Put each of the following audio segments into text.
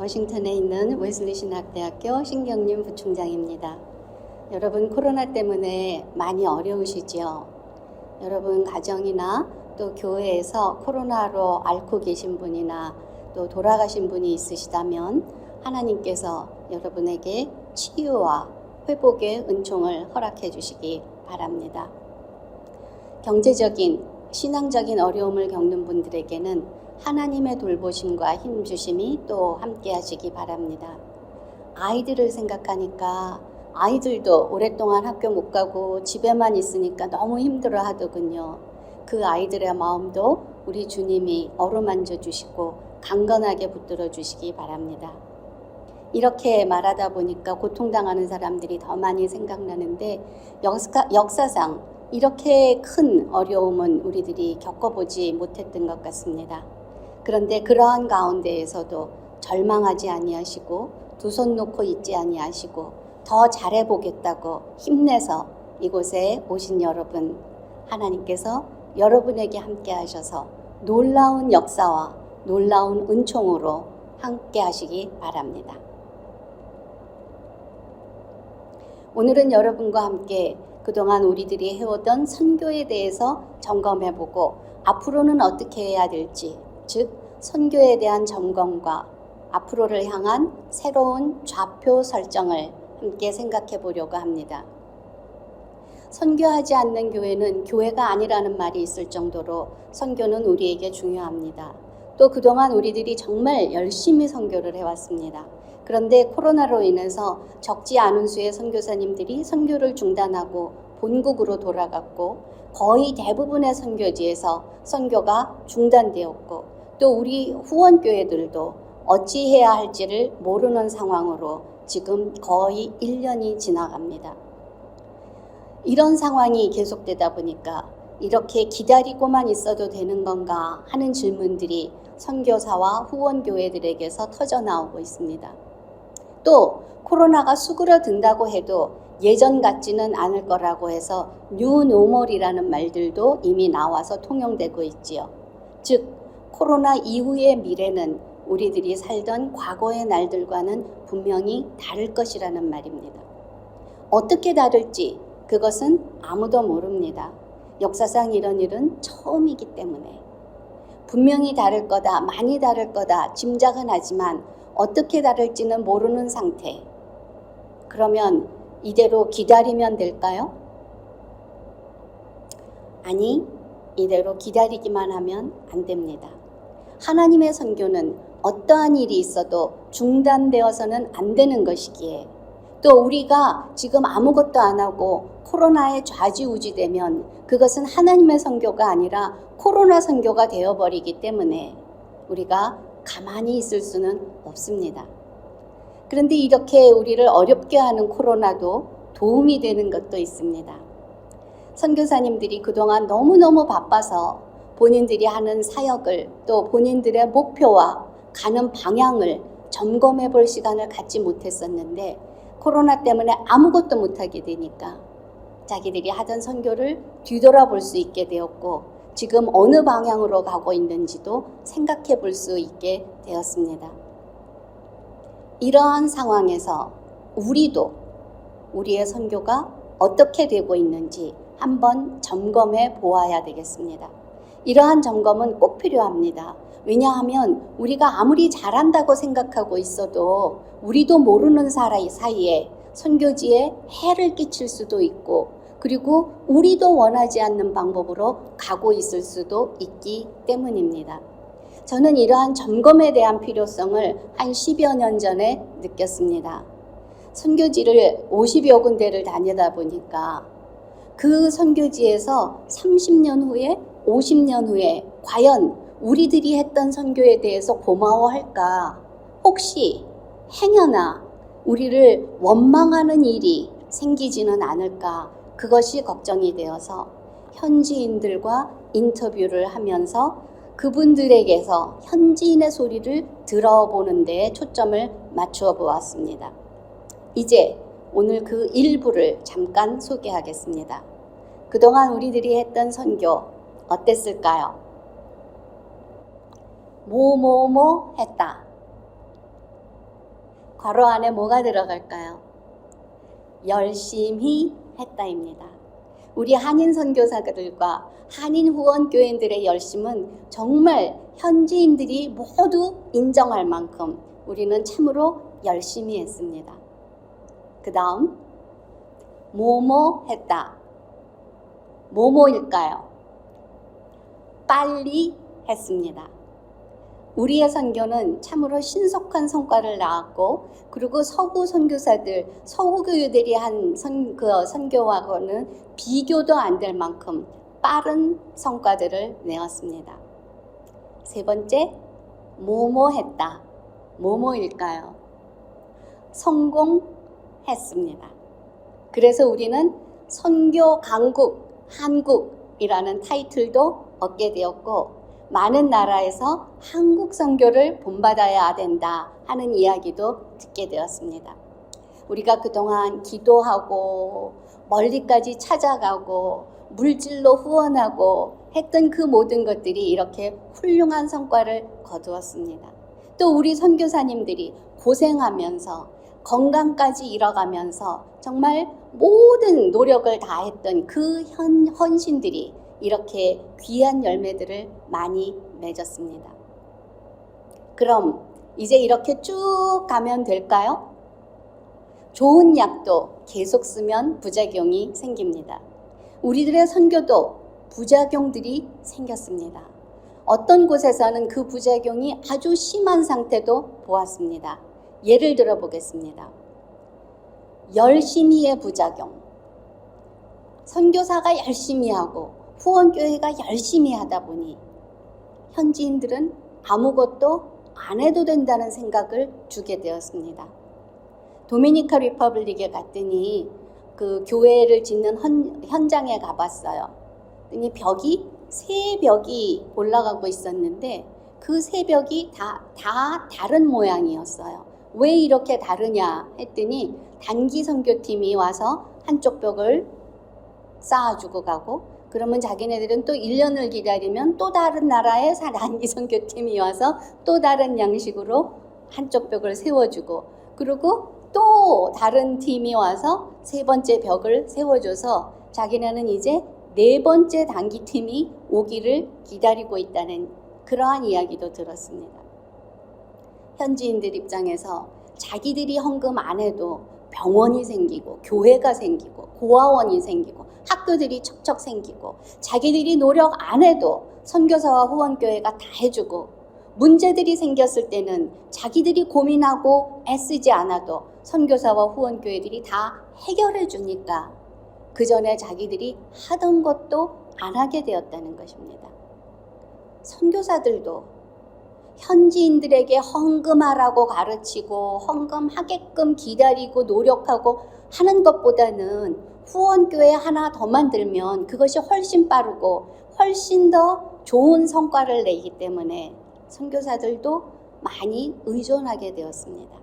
워싱턴에 있는 웨슬리 신학대학교 신경림 부총장입니다. 여러분, 코로나 때문에 많이 어려우시죠? 여러분 가정이나 또 교회에서 코로나로 앓고 계신 분이나 또 돌아가신 분이 있으시다면 하나님께서 여러분에게 치유와 회복의 은총을 허락해 주시기 바랍니다. 경제적인, 신앙적인 어려움을 겪는 분들에게는 하나님의 돌보심과 힘주심이 또 함께 하시기 바랍니다. 아이들을 생각하니까 아이들도 오랫동안 학교 못 가고 집에만 있으니까 너무 힘들어 하더군요. 그 아이들의 마음도 우리 주님이 어루만져 주시고 강건하게 붙들어 주시기 바랍니다. 이렇게 말하다 보니까 고통당하는 사람들이 더 많이 생각나는데 역사상 이렇게 큰 어려움은 우리들이 겪어보지 못했던 것 같습니다. 그런데 그러한 가운데에서도 절망하지 아니하시고 두 손 놓고 있지 아니하시고 더 잘해보겠다고 힘내서 이곳에 오신 여러분, 하나님께서 여러분에게 함께 하셔서 놀라운 역사와 놀라운 은총으로 함께 하시기 바랍니다. 오늘은 여러분과 함께 그동안 우리들이 해오던 선교에 대해서 점검해보고 앞으로는 어떻게 해야 될지, 즉 선교에 대한 점검과 앞으로를 향한 새로운 좌표 설정을 함께 생각해 보려고 합니다. 선교하지 않는 교회는 교회가 아니라는 말이 있을 정도로 선교는 우리에게 중요합니다. 또 그동안 우리들이 정말 열심히 선교를 해왔습니다. 그런데 코로나로 인해서 적지 않은 수의 선교사님들이 선교를 중단하고 본국으로 돌아갔고 거의 대부분의 선교지에서 선교가 중단되었고 또 우리 후원교회들도 어찌해야 할지를 모르는 상황으로 지금 거의 1년이 지나갑니다. 이런 상황이 계속되다 보니까 이렇게 기다리고만 있어도 되는 건가 하는 질문들이 선교사와 후원교회들에게서 터져나오고 있습니다. 또 코로나가 수그러든다고 해도 예전 같지는 않을 거라고 해서 뉴노멀이라는 말들도 이미 나와서 통용되고 있지요. 즉 코로나 이후의 미래는 우리들이 살던 과거의 날들과는 분명히 다를 것이라는 말입니다. 어떻게 다를지 그것은 아무도 모릅니다. 역사상 이런 일은 처음이기 때문에. 분명히 다를 거다, 많이 다를 거다 짐작은 하지만 어떻게 다를지는 모르는 상태. 그러면 이대로 기다리면 될까요? 아니, 이대로 기다리기만 하면 안 됩니다. 하나님의 선교는 어떠한 일이 있어도 중단되어서는 안 되는 것이기에 또 우리가 지금 아무것도 안 하고 코로나에 좌지우지되면 그것은 하나님의 선교가 아니라 코로나 선교가 되어버리기 때문에 우리가 가만히 있을 수는 없습니다. 그런데 이렇게 우리를 어렵게 하는 코로나도 도움이 되는 것도 있습니다. 선교사님들이 그동안 너무너무 바빠서 본인들이 하는 사역을 또 본인들의 목표와 가는 방향을 점검해 볼 시간을 갖지 못했었는데 코로나 때문에 아무것도 못하게 되니까 자기들이 하던 선교를 뒤돌아볼 수 있게 되었고 지금 어느 방향으로 가고 있는지도 생각해 볼 수 있게 되었습니다. 이러한 상황에서 우리도 우리의 선교가 어떻게 되고 있는지 한번 점검해 보아야 되겠습니다. 이러한 점검은 꼭 필요합니다. 왜냐하면 우리가 아무리 잘한다고 생각하고 있어도 우리도 모르는 사이에 선교지에 해를 끼칠 수도 있고 그리고 우리도 원하지 않는 방법으로 가고 있을 수도 있기 때문입니다. 저는 이러한 점검에 대한 필요성을 한 10여 년 전에 느꼈습니다. 선교지를 50여 군데를 다니다 보니까 그 선교지에서 30년 후에 50년 후에 과연 우리들이 했던 선교에 대해서 고마워할까? 혹시 행여나 우리를 원망하는 일이 생기지는 않을까? 그것이 걱정이 되어서 현지인들과 인터뷰를 하면서 그분들에게서 현지인의 소리를 들어보는 데에 초점을 맞추어 보았습니다. 이제 오늘 그 일부를 잠깐 소개하겠습니다. 그동안 우리들이 했던 선교 어땠을까요? 뭐뭐뭐 했다. 괄호 안에 뭐가 들어갈까요? 열심히 했다입니다. 우리 한인 선교사들과 한인 후원교인들의 열심은 정말 현지인들이 모두 인정할 만큼 우리는 참으로 열심히 했습니다. 그 다음 뭐뭐 했다. 뭐뭐일까요? 빨리 했습니다. 우리의 선교는 참으로 신속한 성과를 낳았고, 그리고 서구 선교사들, 서구 교회들이 한 선교와는 비교도 안 될 만큼 빠른 성과들을 내었습니다. 세 번째, 뭐뭐 했다. 뭐뭐일까요? 성공했습니다. 그래서 우리는 선교 강국, 한국이라는 타이틀도 얻게 되었고, 많은 나라에서 한국 선교를 본받아야 된다 하는 이야기도 듣게 되었습니다. 우리가 그동안 기도하고 멀리까지 찾아가고 물질로 후원하고 했던 그 모든 것들이 이렇게 훌륭한 성과를 거두었습니다. 또 우리 선교사님들이 고생하면서 건강까지 잃어가면서 정말 모든 노력을 다했던 그 헌신들이 이렇게 귀한 열매들을 많이 맺었습니다. 그럼 이제 이렇게 쭉 가면 될까요? 좋은 약도 계속 쓰면 부작용이 생깁니다. 우리들의 선교도 부작용들이 생겼습니다. 어떤 곳에서는 그 부작용이 아주 심한 상태도 보았습니다. 예를 들어 보겠습니다. 열심히의 부작용. 선교사가 열심히 하고 후원교회가 열심히 하다 보니 현지인들은 아무것도 안 해도 된다는 생각을 주게 되었습니다. 도미니카 리퍼블릭에 갔더니 그 교회를 짓는 현장에 가봤어요. 그랬더니 벽이 세 벽이 올라가고 있었는데 그 세 벽이 다 다른 모양이었어요. 왜 이렇게 다르냐 했더니 단기 선교팀이 와서 한쪽 벽을 쌓아주고 가고, 그러면 자기네들은 또 1년을 기다리면 또 다른 나라의 단기 선교팀이 와서 또 다른 양식으로 한쪽 벽을 세워주고, 그리고 또 다른 팀이 와서 세 번째 벽을 세워줘서 자기네는 이제 네 번째 단기팀이 오기를 기다리고 있다는 그러한 이야기도 들었습니다. 현지인들 입장에서 자기들이 헌금 안 해도 병원이 생기고 교회가 생기고 고아원이 생기고 학교들이 척척 생기고, 자기들이 노력 안 해도 선교사와 후원교회가 다 해주고, 문제들이 생겼을 때는 자기들이 고민하고 애쓰지 않아도 선교사와 후원교회들이 다 해결해 주니까 그 전에 자기들이 하던 것도 안 하게 되었다는 것입니다. 선교사들도 현지인들에게 헌금하라고 가르치고 헌금하게끔 기다리고 노력하고 하는 것보다는 후원교회 하나 더 만들면 그것이 훨씬 빠르고 훨씬 더 좋은 성과를 내기 때문에 선교사들도 많이 의존하게 되었습니다.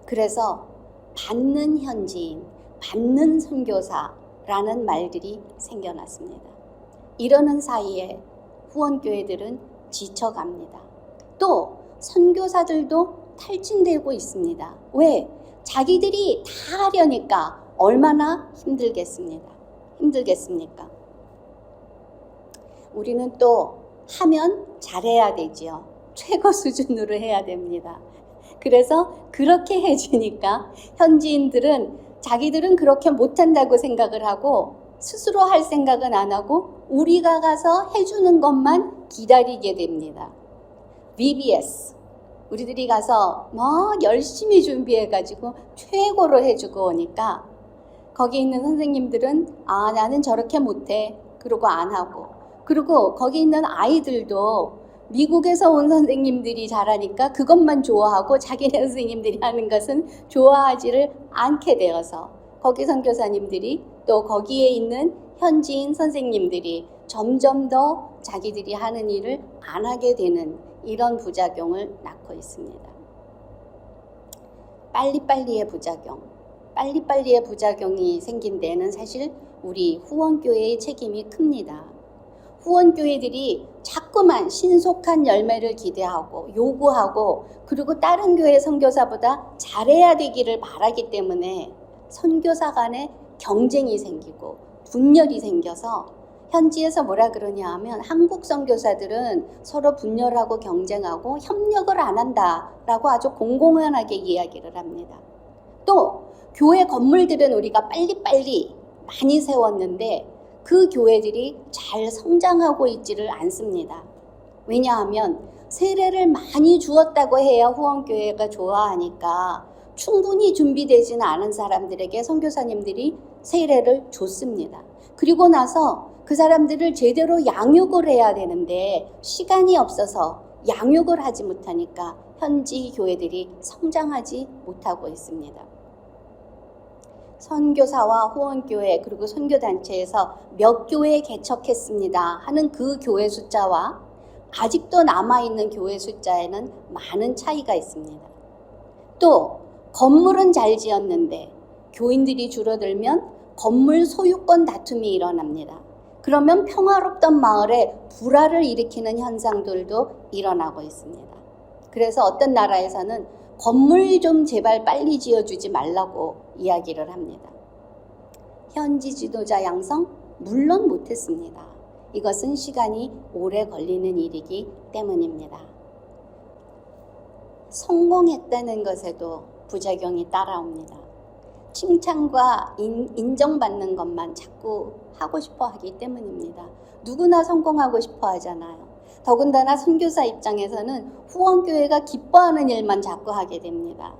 그래서 받는 현지인, 받는 선교사라는 말들이 생겨났습니다. 이러는 사이에 후원교회들은 지쳐갑니다. 또 선교사들도 탈진되고 있습니다. 왜? 자기들이 다 하려니까 얼마나 힘들겠습니까? 우리는 또 하면 잘해야 되지요. 최고 수준으로 해야 됩니다. 그래서 그렇게 해주니까 현지인들은 자기들은 그렇게 못한다고 생각을 하고 스스로 할 생각은 안 하고 우리가 가서 해주는 것만 기다리게 됩니다. VBS, 우리들이 가서 열심히 준비해가지고 최고로 해주고 오니까 거기 있는 선생님들은 나는 저렇게 못해, 그러고 안 하고, 그리고 거기 있는 아이들도 미국에서 온 선생님들이 잘하니까 그것만 좋아하고 자기네 선생님들이 하는 것은 좋아하지를 않게 되어서 거기 선교사님들이 또 거기에 있는 현지인 선생님들이 점점 더 자기들이 하는 일을 안 하게 되는 이런 부작용을 낳고 있습니다. 빨리빨리의 부작용이 생긴 데는 사실 우리 후원교회의 책임이 큽니다. 후원교회들이 자꾸만 신속한 열매를 기대하고 요구하고 그리고 다른 교회 선교사보다 잘해야 되기를 바라기 때문에 선교사 간에 경쟁이 생기고 분열이 생겨서 현지에서 뭐라 그러냐 하면 한국 선교사들은 서로 분열하고 경쟁하고 협력을 안 한다라고 아주 공공연하게 이야기를 합니다. 또 교회 건물들은 우리가 빨리빨리 많이 세웠는데 그 교회들이 잘 성장하고 있지를 않습니다. 왜냐하면 세례를 많이 주었다고 해야 후원교회가 좋아하니까 충분히 준비되지는 않은 사람들에게 선교사님들이 세례를 줬습니다. 그리고 나서 그 사람들을 제대로 양육을 해야 되는데 시간이 없어서 양육을 하지 못하니까 현지 교회들이 성장하지 못하고 있습니다. 선교사와 후원교회 그리고 선교단체에서 몇 교회 개척했습니다 하는 그 교회 숫자와 아직도 남아있는 교회 숫자에는 많은 차이가 있습니다. 또 건물은 잘 지었는데 교인들이 줄어들면 건물 소유권 다툼이 일어납니다. 그러면 평화롭던 마을에 불화를 일으키는 현상들도 일어나고 있습니다. 그래서 어떤 나라에서는 건물 좀 제발 빨리 지어주지 말라고 이야기를 합니다. 현지 지도자 양성? 물론 못했습니다. 이것은 시간이 오래 걸리는 일이기 때문입니다. 성공했다는 것에도 부작용이 따라옵니다. 칭찬과 인정받는 것만 자꾸 하고 싶어 하기 때문입니다. 누구나 성공하고 싶어 하잖아요. 더군다나 선교사 입장에서는 후원교회가 기뻐하는 일만 자꾸 하게 됩니다.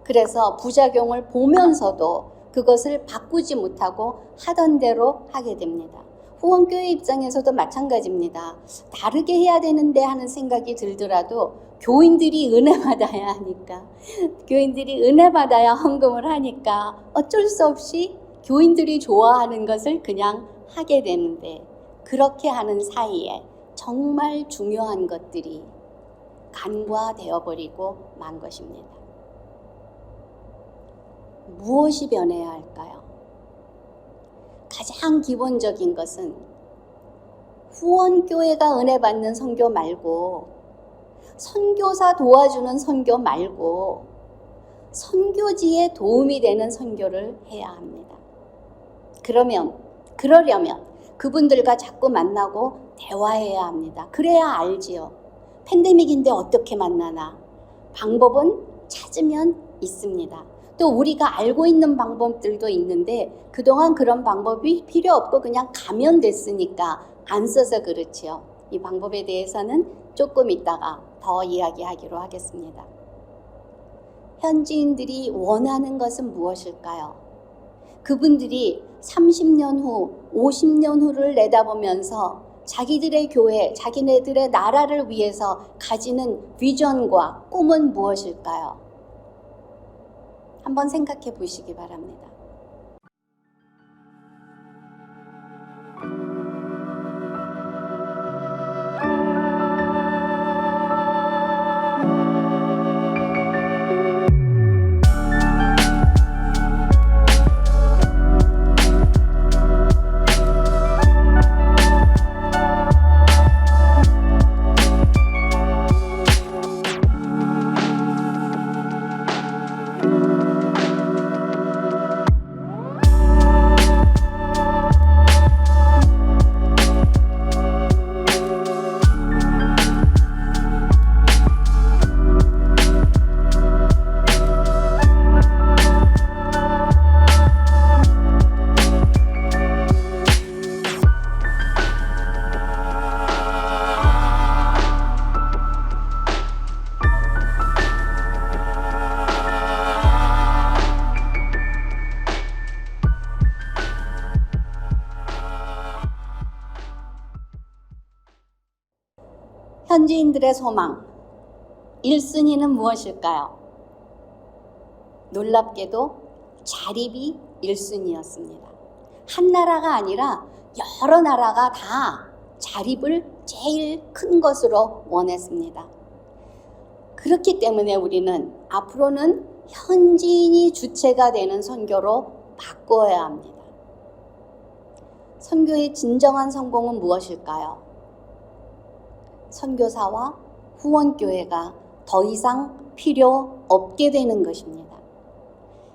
그래서 부작용을 보면서도 그것을 바꾸지 못하고 하던 대로 하게 됩니다. 후원교회 입장에서도 마찬가지입니다. 다르게 해야 되는데 하는 생각이 들더라도 교인들이 은혜 받아야 하니까, 교인들이 은혜 받아야 헌금을 하니까 어쩔 수 없이 교인들이 좋아하는 것을 그냥 하게 되는데, 그렇게 하는 사이에 정말 중요한 것들이 간과되어 버리고 만 것입니다. 무엇이 변해야 할까요? 가장 기본적인 것은 후원교회가 은혜 받는 선교 말고, 선교사 도와주는 선교 말고 선교지에 도움이 되는 선교를 해야 합니다. 그러려면 그분들과 자꾸 만나고 대화해야 합니다. 그래야 알지요. 팬데믹인데 어떻게 만나나? 방법은 찾으면 있습니다. 또 우리가 알고 있는 방법들도 있는데 그동안 그런 방법이 필요 없고 그냥 가면 됐으니까 안 써서 그렇지요. 이 방법에 대해서는 조금 있다가 더 이야기하기로 하겠습니다. 현지인들이 원하는 것은 무엇일까요? 그분들이 30년 후, 50년 후를 내다보면서 자기들의 교회, 자기네들의 나라를 위해서 가지는 비전과 꿈은 무엇일까요? 한번 생각해 보시기 바랍니다. 현지인들의 소망, 1순위는 무엇일까요? 놀랍게도 자립이 1순위였습니다. 한 나라가 아니라 여러 나라가 다 자립을 제일 큰 것으로 원했습니다. 그렇기 때문에 우리는 앞으로는 현지인이 주체가 되는 선교로 바꾸어야 합니다. 선교의 진정한 성공은 무엇일까요? 선교사와 후원교회가 더 이상 필요 없게 되는 것입니다.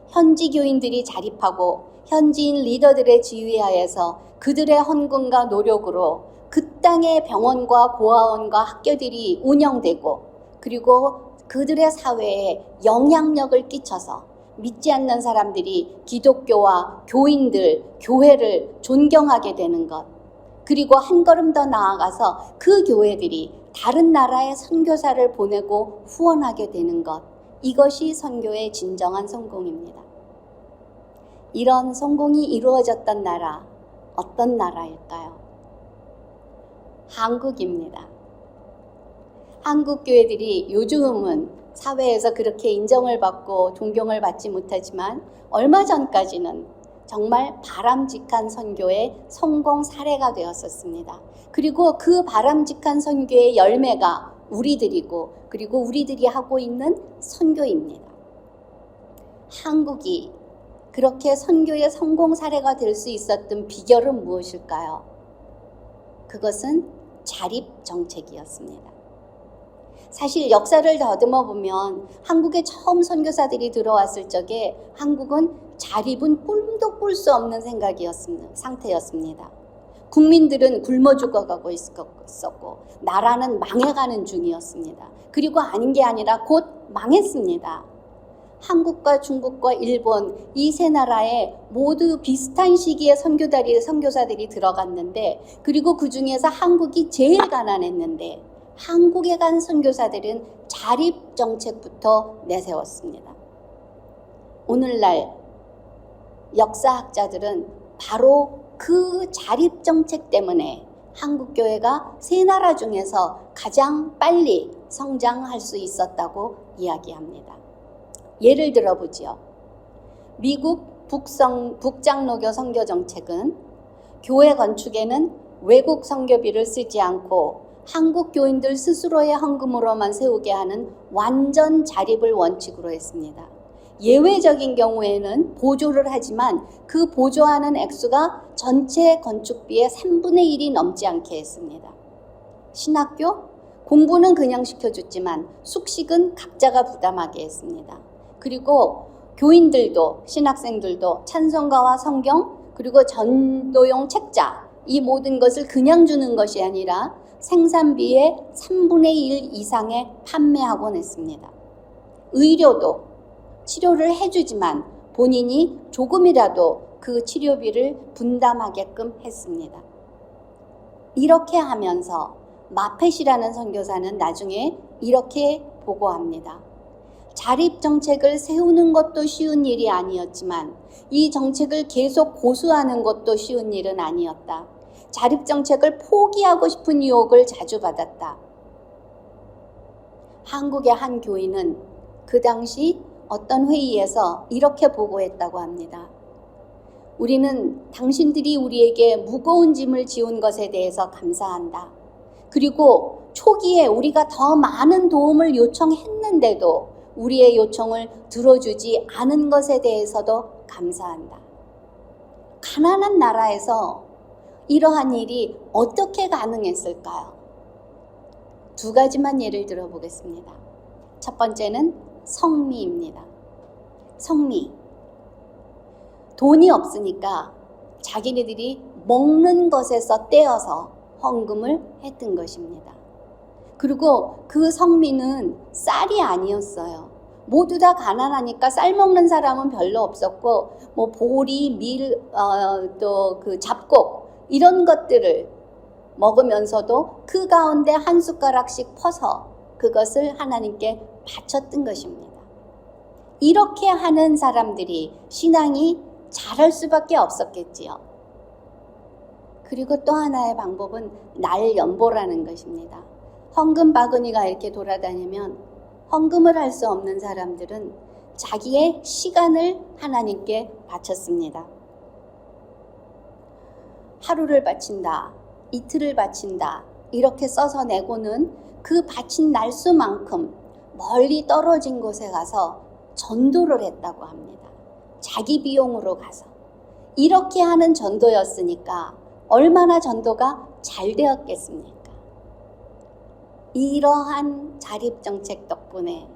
현지 교인들이 자립하고 현지인 리더들의 지휘하에서 그들의 헌금과 노력으로 그 땅의 병원과 고아원과 학교들이 운영되고 그리고 그들의 사회에 영향력을 끼쳐서 믿지 않는 사람들이 기독교와 교인들, 교회를 존경하게 되는 것, 그리고 한 걸음 더 나아가서 그 교회들이 다른 나라에 선교사를 보내고 후원하게 되는 것, 이것이 선교의 진정한 성공입니다. 이런 성공이 이루어졌던 나라, 어떤 나라일까요? 한국입니다. 한국 교회들이 요즘은 사회에서 그렇게 인정을 받고 존경을 받지 못하지만 얼마 전까지는 정말 바람직한 선교의 성공 사례가 되었었습니다. 그리고 그 바람직한 선교의 열매가 우리들이고 그리고 우리들이 하고 있는 선교입니다. 한국이 그렇게 선교의 성공 사례가 될 수 있었던 비결은 무엇일까요? 그것은 자립 정책이었습니다. 사실 역사를 더듬어 보면 한국에 처음 선교사들이 들어왔을 적에 한국은 자립은 꿈도 꿀 수 없는 상태였습니다. 국민들은 굶어 죽어가고 있었고 나라는 망해가는 중이었습니다. 그리고 아닌 게 아니라 곧 망했습니다. 한국과 중국과 일본 이 세 나라에 모두 비슷한 시기에 선교사들이 들어갔는데 그리고 그 중에서 한국이 제일 가난했는데 한국에 간 선교사들은 자립 정책부터 내세웠습니다. 오늘날 역사학자들은 바로 그 자립 정책 때문에 한국 교회가 세 나라 중에서 가장 빨리 성장할 수 있었다고 이야기합니다. 예를 들어보지요. 미국 북장로교 선교 정책은 교회 건축에는 외국 선교비를 쓰지 않고 한국 교인들 스스로의 헌금으로만 세우게 하는 완전 자립을 원칙으로 했습니다. 예외적인 경우에는 보조를 하지만 그 보조하는 액수가 전체 건축비의 3분의 1이 넘지 않게 했습니다. 신학교? 공부는 그냥 시켜줬지만 숙식은 각자가 부담하게 했습니다. 그리고 교인들도 신학생들도 찬송가와 성경 그리고 전도용 책자 이 모든 것을 그냥 주는 것이 아니라 생산비의 3분의 1 이상에 판매하곤 했습니다. 의료도 치료를 해주지만 본인이 조금이라도 그 치료비를 분담하게끔 했습니다. 이렇게 하면서 마펫이라는 선교사는 나중에 이렇게 보고합니다. 자립 정책을 세우는 것도 쉬운 일이 아니었지만 이 정책을 계속 고수하는 것도 쉬운 일은 아니었다. 자립 정책을 포기하고 싶은 유혹을 자주 받았다. 한국의 한 교인은 그 당시 어떤 회의에서 이렇게 보고했다고 합니다. 우리는 당신들이 우리에게 무거운 짐을 지운 것에 대해서 감사한다. 그리고 초기에 우리가 더 많은 도움을 요청했는데도 우리의 요청을 들어주지 않은 것에 대해서도 감사한다. 가난한 나라에서 이러한 일이 어떻게 가능했을까요? 두 가지만 예를 들어보겠습니다. 첫 번째는 성미입니다. 성미. 돈이 없으니까 자기네들이 먹는 것에서 떼어서 헌금을 했던 것입니다. 그리고 그 성미는 쌀이 아니었어요. 모두 다 가난하니까 쌀 먹는 사람은 별로 없었고 뭐 보리, 밀, 또 그 잡곡 이런 것들을 먹으면서도 그 가운데 한 숟가락씩 퍼서 그것을 하나님께 바쳤던 것입니다. 이렇게 하는 사람들이 신앙이 자랄 수밖에 없었겠지요. 그리고 또 하나의 방법은 날연보라는 것입니다. 헌금 바구니가 이렇게 돌아다니면 헌금을 할 수 없는 사람들은 자기의 시간을 하나님께 바쳤습니다. 하루를 바친다, 이틀을 바친다 이렇게 써서 내고는 그 바친 날수만큼 멀리 떨어진 곳에 가서 전도를 했다고 합니다. 자기 비용으로 가서. 이렇게 하는 전도였으니까 얼마나 전도가 잘 되었겠습니까? 이러한 자립정책 덕분에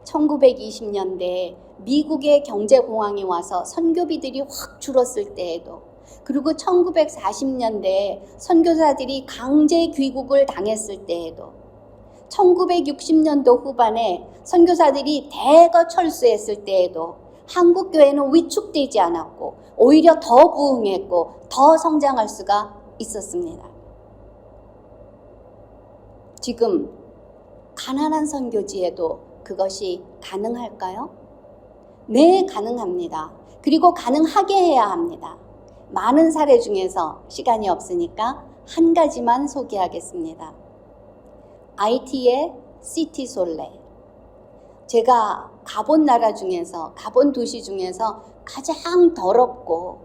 1920년대에 미국의 경제공황이 와서 선교비들이 확 줄었을 때에도, 그리고 1940년대에 선교사들이 강제 귀국을 당했을 때에도, 1960년도 후반에 선교사들이 대거 철수했을 때에도 한국 교회는 위축되지 않았고 오히려 더 부흥했고 더 성장할 수가 있었습니다. 지금 가난한 선교지에도 그것이 가능할까요? 네, 가능합니다. 그리고 가능하게 해야 합니다. 많은 사례 중에서 시간이 없으니까 한 가지만 소개하겠습니다. IT의 시티솔레. 제가 가본 나라 중에서, 가본 도시 중에서 가장 더럽고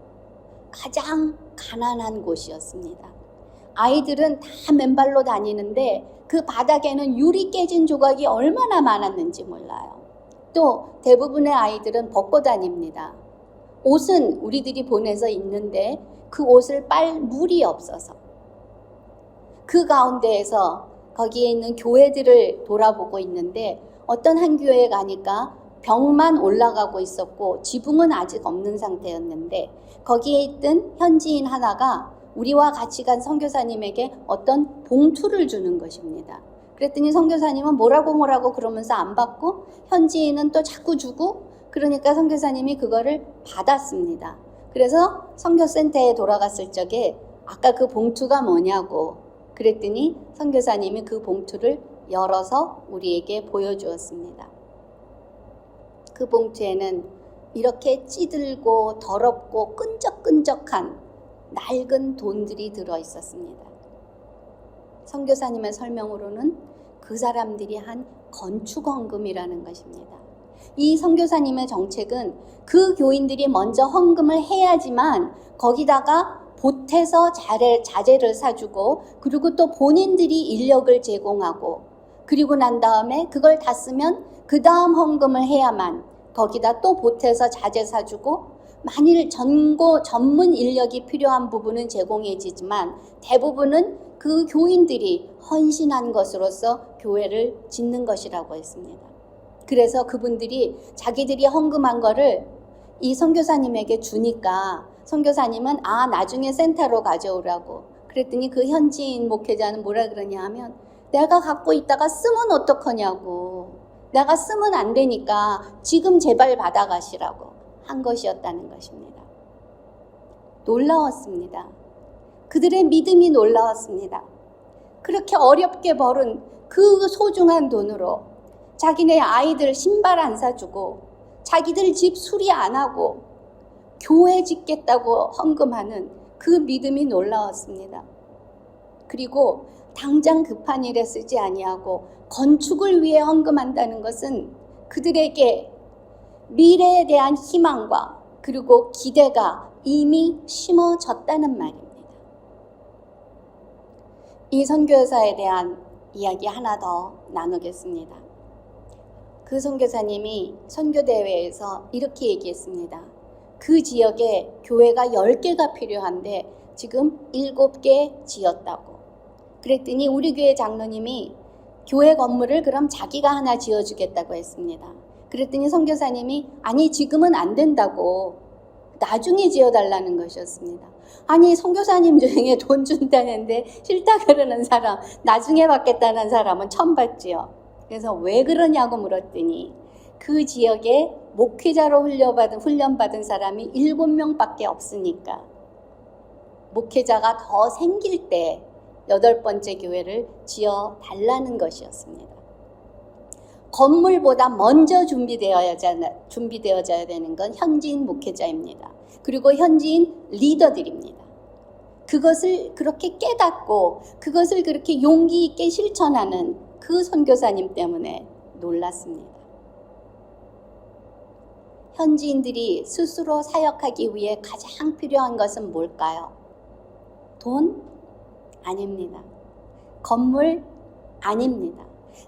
가장 가난한 곳이었습니다. 아이들은 다 맨발로 다니는데 그 바닥에는 유리 깨진 조각이 얼마나 많았는지 몰라요. 또 대부분의 아이들은 벗고 다닙니다. 옷은 우리들이 보내서 입는데 그 옷을 빨 물이 없어서. 그 가운데에서 거기에 있는 교회들을 돌아보고 있는데 어떤 한 교회에 가니까 벽만 올라가고 있었고 지붕은 아직 없는 상태였는데 거기에 있던 현지인 하나가 우리와 같이 간 선교사님에게 어떤 봉투를 주는 것입니다. 그랬더니 선교사님은 뭐라고 그러면서 안 받고 현지인은 또 자꾸 주고, 그러니까 선교사님이 그거를 받았습니다. 그래서 선교센터에 돌아갔을 적에 아까 그 봉투가 뭐냐고 그랬더니 선교사님이 그 봉투를 열어서 우리에게 보여주었습니다. 그 봉투에는 이렇게 찌들고 더럽고 끈적끈적한 낡은 돈들이 들어 있었습니다. 선교사님의 설명으로는 그 사람들이 한 건축헌금이라는 것입니다. 이 선교사님의 정책은 그 교인들이 먼저 헌금을 해야지만 거기다가 보태서 자재를 사주고, 그리고 또 본인들이 인력을 제공하고, 그리고 난 다음에 그걸 다 쓰면 그 다음 헌금을 해야만 거기다 또 보태서 자재 사주고, 만일 전문 인력이 필요한 부분은 제공해지지만 대부분은 그 교인들이 헌신한 것으로서 교회를 짓는 것이라고 했습니다. 그래서 그분들이 자기들이 헌금한 거를 이 선교사님에게 주니까 선교사님은 나중에 센터로 가져오라고 그랬더니 그 현지인 목회자는 뭐라 그러냐 하면, 내가 갖고 있다가 쓰면 어떡하냐고, 내가 쓰면 안 되니까 지금 제발 받아가시라고 한 것이었다는 것입니다. 놀라웠습니다. 그들의 믿음이 놀라웠습니다. 그렇게 어렵게 벌은 그 소중한 돈으로 자기네 아이들 신발 안 사주고 자기들 집 수리 안 하고 교회 짓겠다고 헌금하는 그 믿음이 놀라웠습니다. 그리고 당장 급한 일에 쓰지 아니하고 건축을 위해 헌금한다는 것은 그들에게 미래에 대한 희망과 그리고 기대가 이미 심어졌다는 말입니다. 이 선교사에 대한 이야기 하나 더 나누겠습니다. 그 선교사님이 선교대회에서 이렇게 얘기했습니다. 그 지역에 교회가 10개가 필요한데 지금 7개 지었다고. 그랬더니 우리 교회 장로님이 교회 건물을 그럼 자기가 하나 지어주겠다고 했습니다. 그랬더니 선교사님이 아니 지금은 안 된다고 나중에 지어달라는 것이었습니다. 아니 선교사님 중에 돈 준다는데 싫다 그러는 사람, 나중에 받겠다는 사람은 처음 봤지요. 그래서 왜 그러냐고 물었더니 그 지역에 목회자로 훈련받은 사람이 7명밖에 없으니까 목회자가 더 생길 때 8번째 교회를 지어달라는 것이었습니다. 건물보다 먼저 준비되어져야 되는 건 현지인 목회자입니다. 그리고 현지인 리더들입니다. 그것을 그렇게 깨닫고 그것을 그렇게 용기 있게 실천하는 그 선교사님 때문에 놀랐습니다. 현지인들이 스스로 사역하기 위해 가장 필요한 것은 뭘까요? 돈? 아닙니다. 건물? 아닙니다.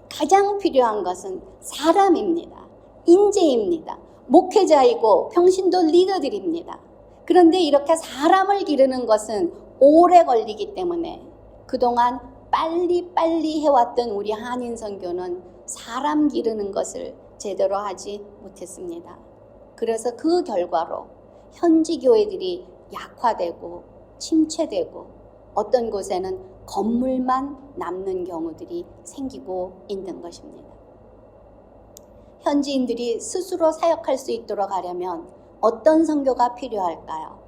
가장 필요한 것은 사람입니다. 인재입니다. 목회자이고 평신도 리더들입니다. 그런데 이렇게 사람을 기르는 것은 오래 걸리기 때문에 그동안 빨리빨리 해왔던 우리 한인 선교는 사람 기르는 것을 제대로 하지 못했습니다. 그래서 그 결과로 현지 교회들이 약화되고 침체되고 어떤 곳에는 건물만 남는 경우들이 생기고 있는 것입니다. 현지인들이 스스로 사역할 수 있도록 하려면 어떤 선교가 필요할까요?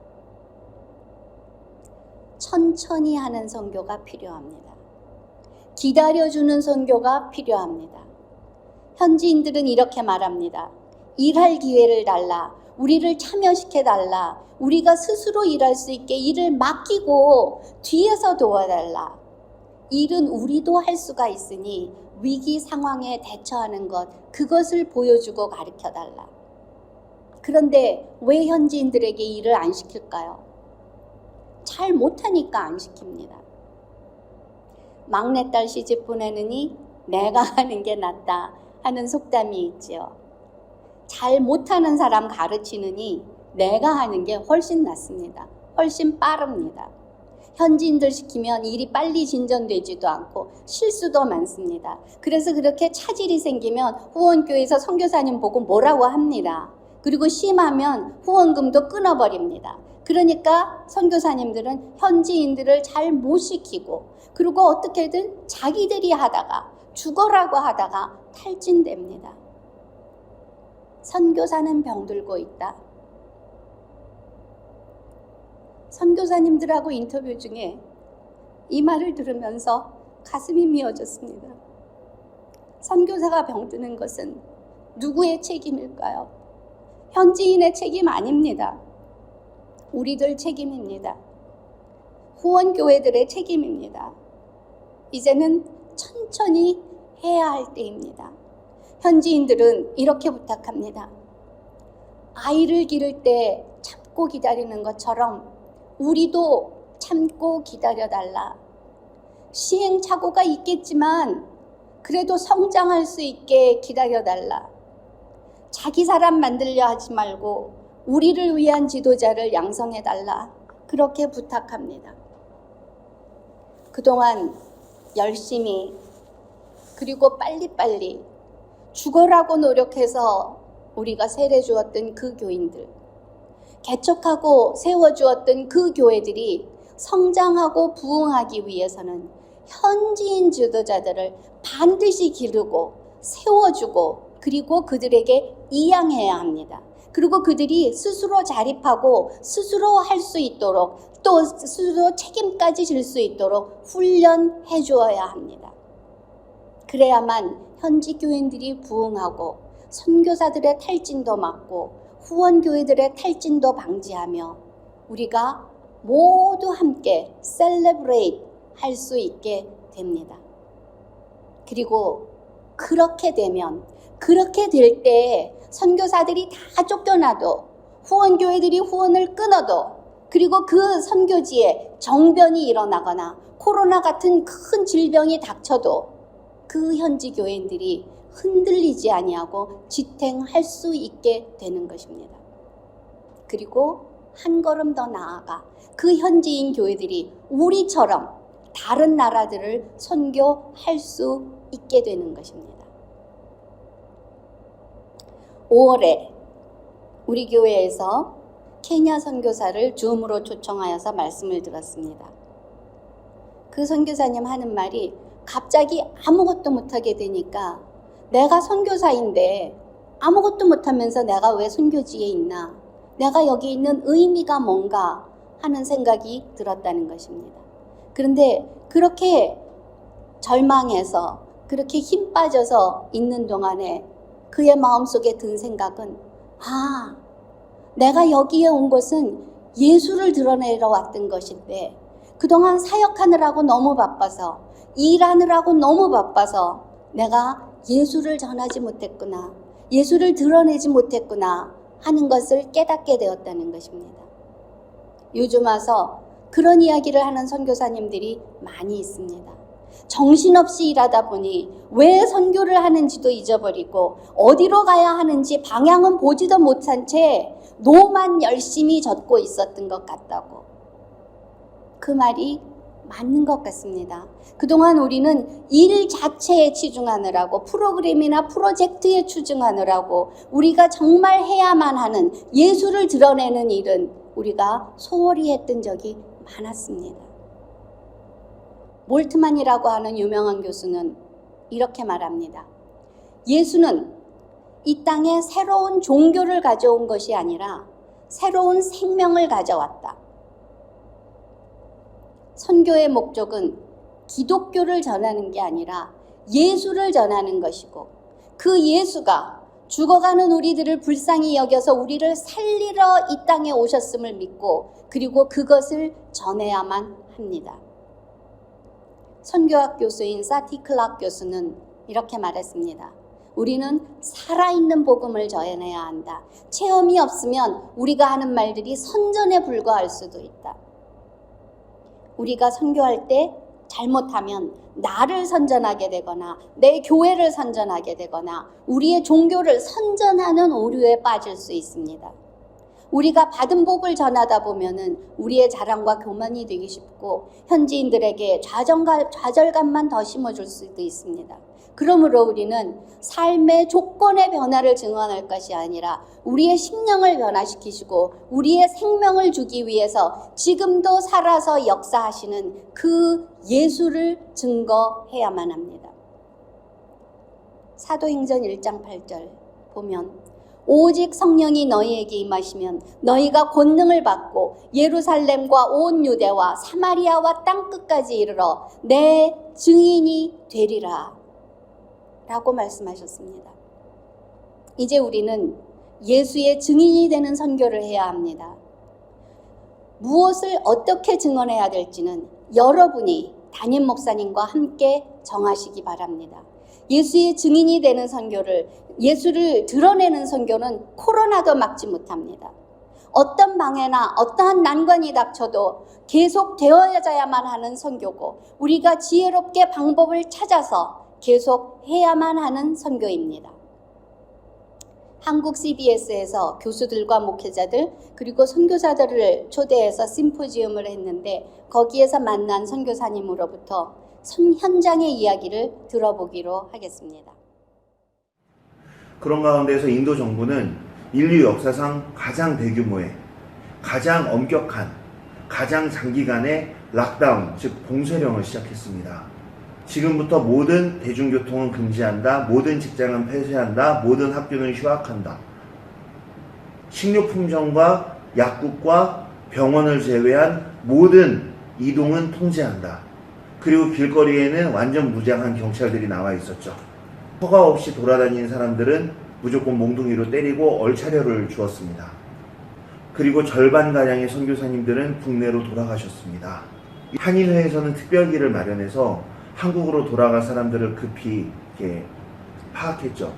천천히 하는 선교가 필요합니다. 기다려주는 선교가 필요합니다. 현지인들은 이렇게 말합니다. 일할 기회를 달라. 우리를 참여시켜달라. 우리가 스스로 일할 수 있게 일을 맡기고 뒤에서 도와달라. 일은 우리도 할 수가 있으니 위기 상황에 대처하는 것, 그것을 보여주고 가르쳐달라. 그런데 왜 현지인들에게 일을 안 시킬까요? 잘 못하니까 안 시킵니다. 막내딸 시집 보내느니 내가 하는 게 낫다 하는 속담이 있지요. 잘 못하는 사람 가르치느니 내가 하는 게 훨씬 낫습니다. 훨씬 빠릅니다. 현지인들 시키면 일이 빨리 진전되지도 않고 실수도 많습니다. 그래서 그렇게 차질이 생기면 후원교회에서 선교사님 보고 뭐라고 합니다. 그리고 심하면 후원금도 끊어버립니다. 그러니까 선교사님들은 현지인들을 잘 못 시키고 그리고 어떻게든 자기들이 하다가 죽어라고 하다가 탈진됩니다. 선교사는 병들고 있다. 선교사님들하고 인터뷰 중에 이 말을 들으면서 가슴이 미어졌습니다. 선교사가 병드는 것은 누구의 책임일까요? 현지인의 책임 아닙니다. 우리들 책임입니다. 후원교회들의 책임입니다. 이제는 천천히 해야 할 때입니다. 현지인들은 이렇게 부탁합니다. 아이를 기를 때 참고 기다리는 것처럼 우리도 참고 기다려달라. 시행착오가 있겠지만 그래도 성장할 수 있게 기다려달라. 자기 사람 만들려 하지 말고 우리를 위한 지도자를 양성해달라. 그렇게 부탁합니다. 그동안 열심히 그리고 빨리빨리 죽어라고 노력해서 우리가 세례주었던 그 교인들, 개척하고 세워주었던 그 교회들이 성장하고 부흥하기 위해서는 현지인 지도자들을 반드시 기르고 세워주고 그리고 그들에게 이양해야 합니다. 그리고 그들이 스스로 자립하고 스스로 할 수 있도록 또 스스로 책임까지 질 수 있도록 훈련해 주어야 합니다. 그래야만 현지 교인들이 부흥하고 선교사들의 탈진도 막고 후원교회들의 탈진도 방지하며 우리가 모두 함께 셀레브레이트 할 수 있게 됩니다. 그리고 그렇게 될 때 선교사들이 다 쫓겨나도 후원교회들이 후원을 끊어도 그리고 그 선교지에 정변이 일어나거나 코로나 같은 큰 질병이 닥쳐도 그 현지 교인들이 흔들리지 아니하고 지탱할 수 있게 되는 것입니다. 그리고 한 걸음 더 나아가 그 현지인 교회들이 우리처럼 다른 나라들을 선교할 수 있게 되는 것입니다. 5월에 우리 교회에서 케냐 선교사를 줌으로 초청하여서 말씀을 들었습니다. 그 선교사님 하는 말이 갑자기 아무것도 못하게 되니까 내가 선교사인데 아무것도 못하면서 내가 왜 선교지에 있나? 내가 여기 있는 의미가 뭔가 하는 생각이 들었다는 것입니다. 그런데 그렇게 절망해서 그렇게 힘 빠져서 있는 동안에 그의 마음속에 든 생각은 내가 여기에 온 것은 예수를 드러내러 왔던 것인데 그동안 사역하느라고 너무 바빠서 일하느라고 너무 바빠서 내가 예수를 전하지 못했구나, 예수를 드러내지 못했구나 하는 것을 깨닫게 되었다는 것입니다. 요즘 와서 그런 이야기를 하는 선교사님들이 많이 있습니다. 정신없이 일하다 보니 왜 선교를 하는지도 잊어버리고 어디로 가야 하는지 방향은 보지도 못한 채 노만 열심히 젓고 있었던 것 같다고. 그 말이 맞는 것 같습니다. 그동안 우리는 일 자체에 치중하느라고, 프로그램이나 프로젝트에 치중하느라고, 우리가 정말 해야만 하는 예수를 드러내는 일은 우리가 소홀히 했던 적이 많았습니다. 몰트만이라고 하는 유명한 교수는 이렇게 말합니다. 예수는 이 땅에 새로운 종교를 가져온 것이 아니라 새로운 생명을 가져왔다. 선교의 목적은 기독교를 전하는 게 아니라 예수를 전하는 것이고, 그 예수가 죽어가는 우리들을 불쌍히 여겨서 우리를 살리러 이 땅에 오셨음을 믿고, 그리고 그것을 전해야만 합니다. 선교학 교수인 사티 클락 교수는 이렇게 말했습니다. 우리는 살아있는 복음을 전해야 한다. 체험이 없으면 우리가 하는 말들이 선전에 불과할 수도 있다. 우리가 선교할 때 잘못하면 나를 선전하게 되거나 내 교회를 선전하게 되거나 우리의 종교를 선전하는 오류에 빠질 수 있습니다. 우리가 받은 복을 전하다 보면은 우리의 자랑과 교만이 되기 쉽고 현지인들에게 좌절감만 더 심어줄 수도 있습니다. 그러므로 우리는 삶의 조건의 변화를 증언할 것이 아니라 우리의 심령을 변화시키시고 우리의 생명을 주기 위해서 지금도 살아서 역사하시는 그 예수를 증거해야만 합니다. 사도행전 1장 8절 보면 오직 성령이 너희에게 임하시면 너희가 권능을 받고 예루살렘과 온 유대와 사마리아와 땅끝까지 이르러 내 증인이 되리라 라고 말씀하셨습니다. 이제 우리는 예수의 증인이 되는 선교를 해야 합니다. 무엇을 어떻게 증언해야 될지는 여러분이 담임 목사님과 함께 정하시기 바랍니다. 예수의 증인이 되는 선교를, 예수를 드러내는 선교는 코로나도 막지 못합니다. 어떤 방해나 어떠한 난관이 닥쳐도 계속 되어야만 하는 선교고, 우리가 지혜롭게 방법을 찾아서 계속 해야만 하는 선교입니다. 한국 CBS에서 교수들과 목회자들 그리고 선교사들을 초대해서 심포지움을 했는데, 거기에서 만난 선교사님으로부터 현장의 이야기를 들어보기로 하겠습니다. 그런 가운데서 인도 정부는 인류 역사상 가장 대규모의, 가장 엄격한, 가장 장기간의 락다운, 즉 봉쇄령을 시작했습니다. 지금부터 모든 대중교통은 금지한다, 모든 직장은 폐쇄한다, 모든 학교는 휴학한다. 식료품점과 약국과 병원을 제외한 모든 이동은 통제한다. 그리고 길거리에는 완전 무장한 경찰들이 나와 있었죠. 허가 없이 돌아다니는 사람들은 무조건 몽둥이로 때리고 얼차려를 주었습니다. 그리고 절반가량의 선교사님들은 국내로 돌아가셨습니다. 한인회에서는 특별기를 마련해서 한국으로 돌아갈 사람들을 급히 이렇게 파악했죠.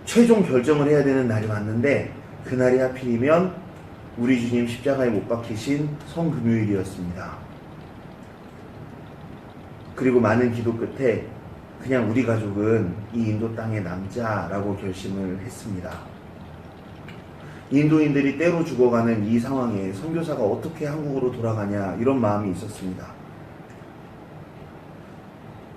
최종 결정을 해야 되는 날이 왔는데 그날이 하필이면 우리 주님 십자가에 못 박히신 성금요일이었습니다. 그리고 많은 기도 끝에 그냥 우리 가족은 이 인도 땅에 남자라고 결심을 했습니다. 인도인들이 때로 죽어가는 이 상황에 선교사가 어떻게 한국으로 돌아가냐, 이런 마음이 있었습니다.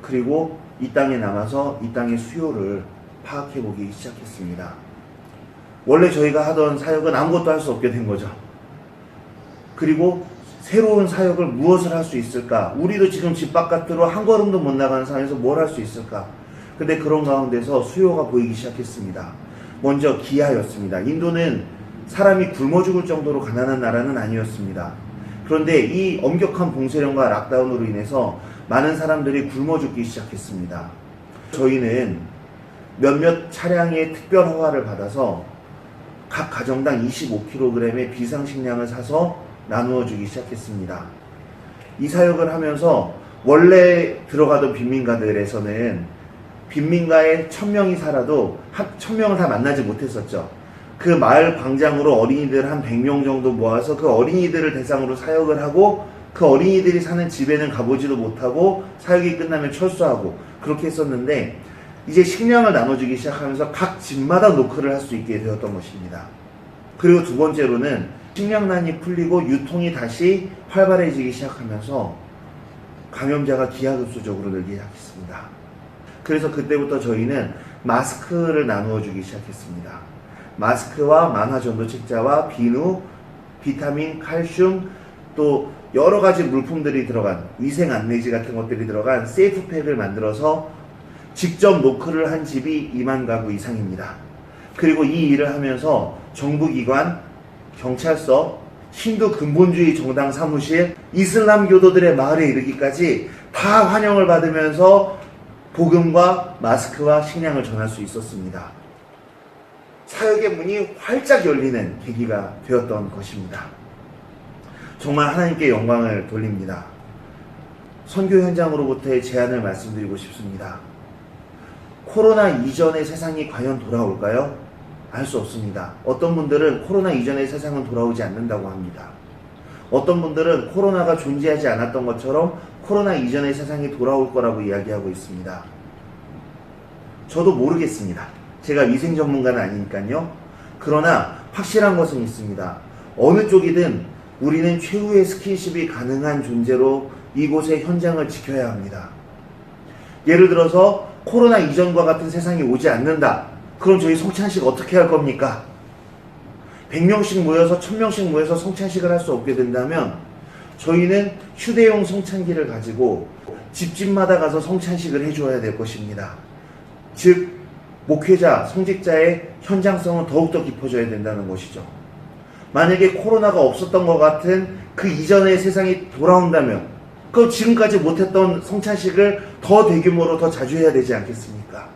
그리고 이 땅에 남아서 이 땅의 수요를 파악해보기 시작했습니다. 원래 저희가 하던 사역은 아무것도 할 수 없게 된 거죠. 그리고 새로운 사역을 무엇을 할 수 있을까? 우리도 지금 집 바깥으로 한 걸음도 못 나가는 상황에서 뭘 할 수 있을까? 근데 그런 가운데서 수요가 보이기 시작했습니다. 먼저 기아였습니다. 인도는 사람이 굶어 죽을 정도로 가난한 나라는 아니었습니다. 그런데 이 엄격한 봉쇄령과 락다운으로 인해서 많은 사람들이 굶어 죽기 시작했습니다. 저희는 몇몇 차량의 특별 허가를 받아서 각 가정당 25kg의 비상식량을 사서 나누어 주기 시작했습니다. 이 사역을 하면서 원래 들어가던 빈민가들에서는 빈민가에 1000명이 살아도 1000명을 다 만나지 못했었죠. 그 마을 광장으로 어린이들 한 100명 정도 모아서 그 어린이들을 대상으로 사역을 하고, 그 어린이들이 사는 집에는 가보지도 못하고 사역이 끝나면 철수하고 그렇게 했었는데, 이제 식량을 나눠주기 시작하면서 각 집마다 노크를 할 수 있게 되었던 것입니다. 그리고 두 번째로는 식량난이 풀리고 유통이 다시 활발해지기 시작하면서 감염자가 기하급수적으로 늘기 시작했습니다. 그래서 그때부터 저희는 마스크를 나누어 주기 시작했습니다. 마스크와 만화전도 책자와 비누, 비타민, 칼슘, 또 여러 가지 물품들이 들어간 위생 안내지 같은 것들이 들어간 세이프팩을 만들어서 직접 노크를 한 집이 2만 가구 이상입니다. 그리고 이 일을 하면서 정부기관, 경찰서, 힌두 근본주의 정당 사무실, 이슬람 교도들의 마을에 이르기까지 다 환영을 받으면서 복음과 마스크와 식량을 전할 수 있었습니다. 사역의 문이 활짝 열리는 계기가 되었던 것입니다. 정말 하나님께 영광을 돌립니다. 선교 현장으로부터의 제안을 말씀드리고 싶습니다. 코로나 이전의 세상이 과연 돌아올까요? 알 수 없습니다. 어떤 분들은 코로나 이전의 세상은 돌아오지 않는다고 합니다. 어떤 분들은 코로나가 존재하지 않았던 것처럼 코로나 이전의 세상이 돌아올 거라고 이야기하고 있습니다. 저도 모르겠습니다. 제가 위생 전문가는 아니니까요. 그러나 확실한 것은 있습니다. 어느 쪽이든 우리는 최후의 스킨십이 가능한 존재로 이곳의 현장을 지켜야 합니다. 예를 들어서 코로나 이전과 같은 세상이 오지 않는다. 그럼 저희 성찬식 어떻게 할 겁니까? 100명씩 모여서 1000명씩 모여서 성찬식을 할 수 없게 된다면 저희는 휴대용 성찬기를 가지고 집집마다 가서 성찬식을 해줘야 될 것입니다. 즉 목회자, 성직자의 현장성은 더욱더 깊어져야 된다는 것이죠. 만약에 코로나가 없었던 것 같은 그 이전의 세상이 돌아온다면 그럼 지금까지 못했던 성찬식을 더 대규모로 더 자주 해야 되지 않겠습니까?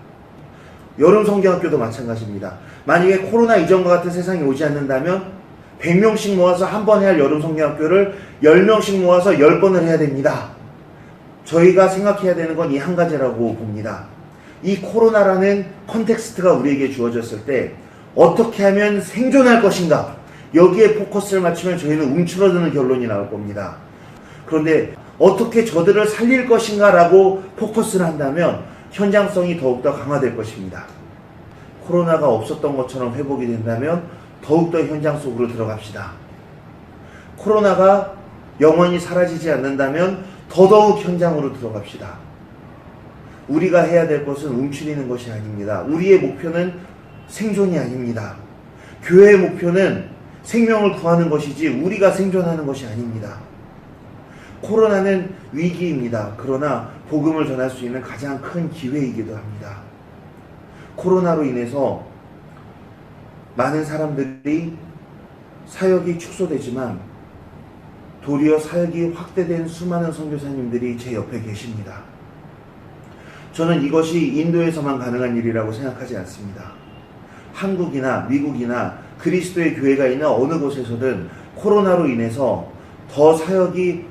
여름 성경학교도 마찬가지입니다. 만약에 코로나 이전과 같은 세상이 오지 않는다면 100명씩 모아서 한 번에 할 여름 성경학교를 10명씩 모아서 10번을 해야 됩니다. 저희가 생각해야 되는 건 이 한 가지라고 봅니다. 이 코로나라는 컨텍스트가 우리에게 주어졌을 때 어떻게 하면 생존할 것인가, 여기에 포커스를 맞추면 저희는 움츠러드는 결론이 나올 겁니다. 그런데 어떻게 저들을 살릴 것인가 라고 포커스를 한다면 현장성이 더욱더 강화될 것입니다. 코로나가 없었던 것처럼 회복이 된다면 더욱더 현장 속으로 들어갑시다. 코로나가 영원히 사라지지 않는다면 더더욱 현장으로 들어갑시다. 우리가 해야 될 것은 움츠리는 것이 아닙니다. 우리의 목표는 생존이 아닙니다. 교회의 목표는 생명을 구하는 것이지 우리가 생존하는 것이 아닙니다. 코로나는 위기입니다. 그러나 복음을 전할 수 있는 가장 큰 기회이기도 합니다. 코로나로 인해서 많은 사람들이 사역이 축소되지만 도리어 사역이 확대된 수많은 선교사님들이 제 옆에 계십니다. 저는 이것이 인도에서만 가능한 일이라고 생각하지 않습니다. 한국이나 미국이나 그리스도의 교회가 있는 어느 곳에서든 코로나로 인해서 더 사역이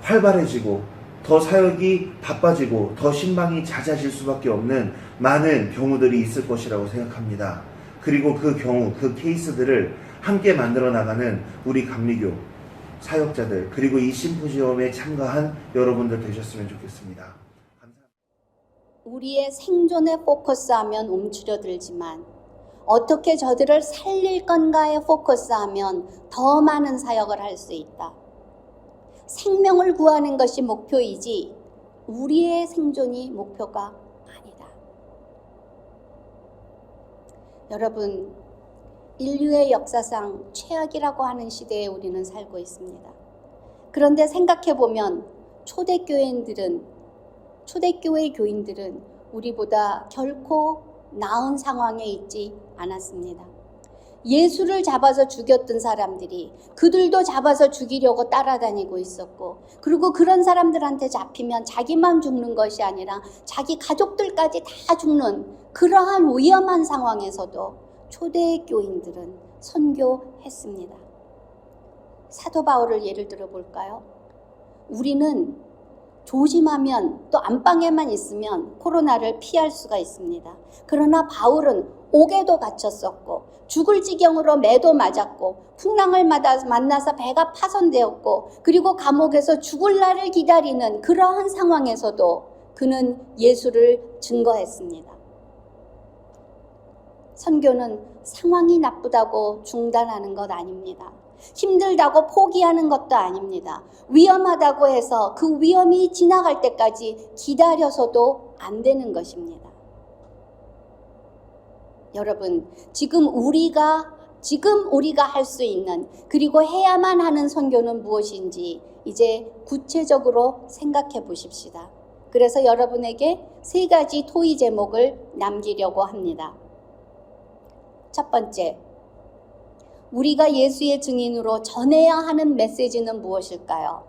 활발해지고 더 사역이 바빠지고 더 신방이 잦아질 수밖에 없는 많은 경우들이 있을 것이라고 생각합니다. 그리고 그 경우, 그 케이스들을 함께 만들어 나가는 우리 감리교 사역자들, 그리고 이 심포지엄에 참가한 여러분들 되셨으면 좋겠습니다. 감사합니다. 우리의 생존에 포커스하면 움츠려들지만 어떻게 저들을 살릴 건가에 포커스하면 더 많은 사역을 할 수 있다. 생명을 구하는 것이 목표이지 우리의 생존이 목표가 아니다. 여러분, 인류의 역사상 최악이라고 하는 시대에 우리는 살고 있습니다. 그런데 생각해보면 초대교회 교인들은 우리보다 결코 나은 상황에 있지 않았습니다. 예수를 잡아서 죽였던 사람들이 그들도 잡아서 죽이려고 따라다니고 있었고, 그리고 그런 사람들한테 잡히면 자기만 죽는 것이 아니라 자기 가족들까지 다 죽는 그러한 위험한 상황에서도 초대교인들은 선교했습니다. 사도 바울을 예를 들어 볼까요? 우리는 조심하면, 또 안방에만 있으면 코로나를 피할 수가 있습니다. 그러나 바울은 옥에도 갇혔었고 죽을 지경으로 매도 맞았고 풍랑을 만나서 배가 파손되었고 그리고 감옥에서 죽을 날을 기다리는 그러한 상황에서도 그는 예수를 증거했습니다. 선교는 상황이 나쁘다고 중단하는 것 아닙니다. 힘들다고 포기하는 것도 아닙니다. 위험하다고 해서 그 위험이 지나갈 때까지 기다려서도 안 되는 것입니다. 여러분, 지금 우리가 할 수 있는, 그리고 해야만 하는 선교는 무엇인지 이제 구체적으로 생각해 보십시다. 그래서 여러분에게 3가지 토의 제목을 남기려고 합니다. 첫 번째, 우리가 예수의 증인으로 전해야 하는 메시지는 무엇일까요?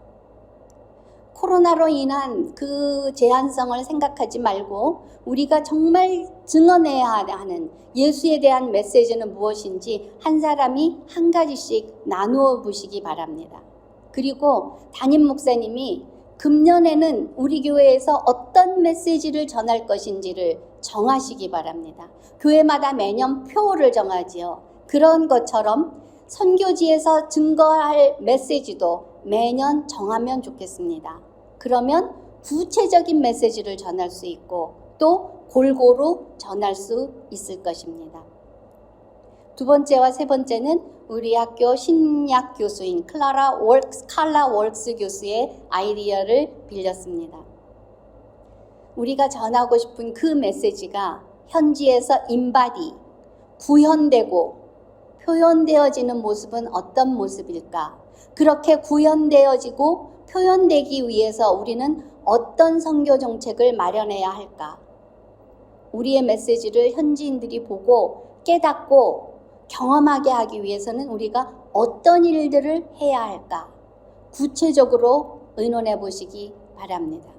코로나로 인한 그 제한성을 생각하지 말고 우리가 정말 증언해야 하는 예수에 대한 메시지는 무엇인지 한 사람이 한 가지씩 나누어 보시기 바랍니다. 그리고 담임 목사님이 금년에는 우리 교회에서 어떤 메시지를 전할 것인지를 정하시기 바랍니다. 교회마다 매년 표를 정하지요. 그런 것처럼 선교지에서 증거할 메시지도 매년 정하면 좋겠습니다. 그러면 구체적인 메시지를 전할 수 있고 또 골고루 전할 수 있을 것입니다. 2번째와 3번째는 우리 학교 신약 교수인 칼라 월크스 교수의 아이디어를 빌렸습니다. 우리가 전하고 싶은 그 메시지가 현지에서 인바디, 구현되고 표현되어지는 모습은 어떤 모습일까? 그렇게 구현되어지고 표현되기 위해서 우리는 어떤 선교 정책을 마련해야 할까? 우리의 메시지를 현지인들이 보고 깨닫고 경험하게 하기 위해서는 우리가 어떤 일들을 해야 할까? 구체적으로 의논해 보시기 바랍니다.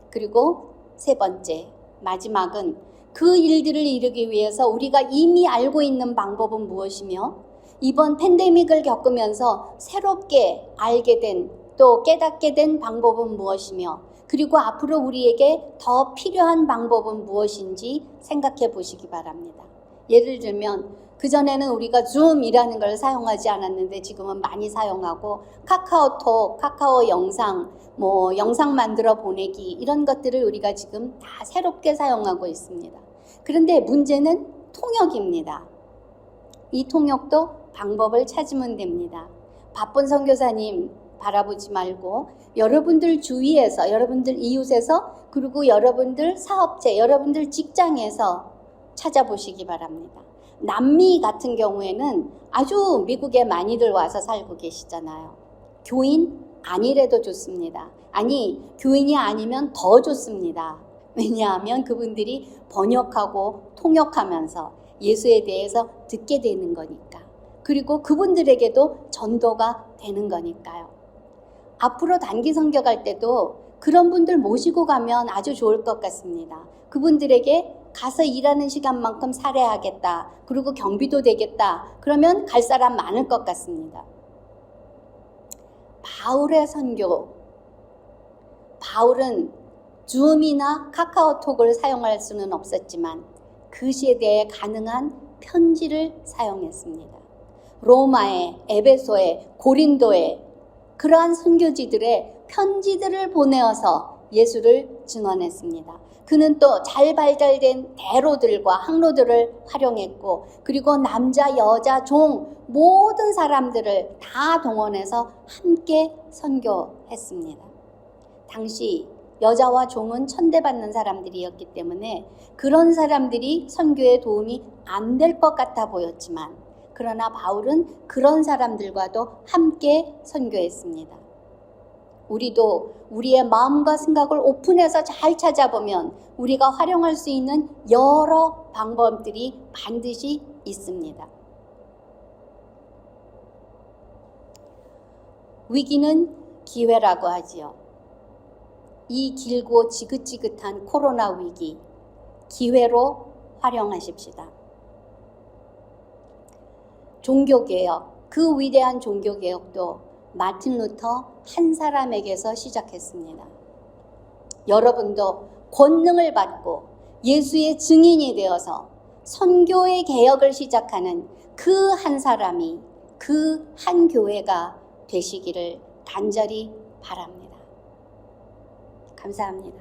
그리고 3번째, 마지막은 그 일들을 이루기 위해서 우리가 이미 알고 있는 방법은 무엇이며 이번 팬데믹을 겪으면서 새롭게 알게 된 또 깨닫게 된 방법은 무엇이며 그리고 앞으로 우리에게 더 필요한 방법은 무엇인지 생각해 보시기 바랍니다. 예를 들면 그전에는 우리가 줌이라는 걸 사용하지 않았는데 지금은 많이 사용하고 카카오톡, 카카오 영상, 영상 만들어 보내기 이런 것들을 우리가 지금 다 새롭게 사용하고 있습니다. 그런데 문제는 통역입니다. 이 통역도 방법을 찾으면 됩니다. 바쁜 선교사님 바라보지 말고 여러분들 주위에서, 여러분들 이웃에서, 그리고 여러분들 사업체, 여러분들 직장에서 찾아보시기 바랍니다. 남미 같은 경우에는 아주 미국에 많이들 와서 살고 계시잖아요. 교인 아니래도 좋습니다. 아니, 교인이 아니면 더 좋습니다. 왜냐하면 그분들이 번역하고 통역하면서 예수에 대해서 듣게 되는 거니까. 그리고 그분들에게도 전도가 되는 거니까요. 앞으로 단기 선교 갈 때도 그런 분들 모시고 가면 아주 좋을 것 같습니다. 그분들에게 가서 일하는 시간만큼 살해하겠다. 그리고 경비도 되겠다. 그러면 갈 사람 많을 것 같습니다. 바울의 선교. 바울은 줌이나 카카오톡을 사용할 수는 없었지만 그 시대에 가능한 편지를 사용했습니다. 로마에, 에베소에, 고린도에 그러한 선교지들의 편지들을 보내어서 예수를 증언했습니다. 그는 또 잘 발달된 대로들과 항로들을 활용했고 그리고 남자, 여자, 종 모든 사람들을 다 동원해서 함께 선교했습니다. 당시 여자와 종은 천대받는 사람들이었기 때문에 그런 사람들이 선교에 도움이 안 될 것 같아 보였지만 그러나 바울은 그런 사람들과도 함께 선교했습니다. 우리도 우리의 마음과 생각을 오픈해서 잘 찾아보면 우리가 활용할 수 있는 여러 방법들이 반드시 있습니다. 위기는 기회라고 하지요. 이 길고 지긋지긋한 코로나 위기, 기회로 활용하십시다. 종교개혁, 그 위대한 종교개혁도 마틴 루터 한 사람에게서 시작했습니다. 여러분도 권능을 받고 예수의 증인이 되어서 선교의 개혁을 시작하는 그 한 사람이 그 한 교회가 되시기를 간절히 바랍니다. 감사합니다.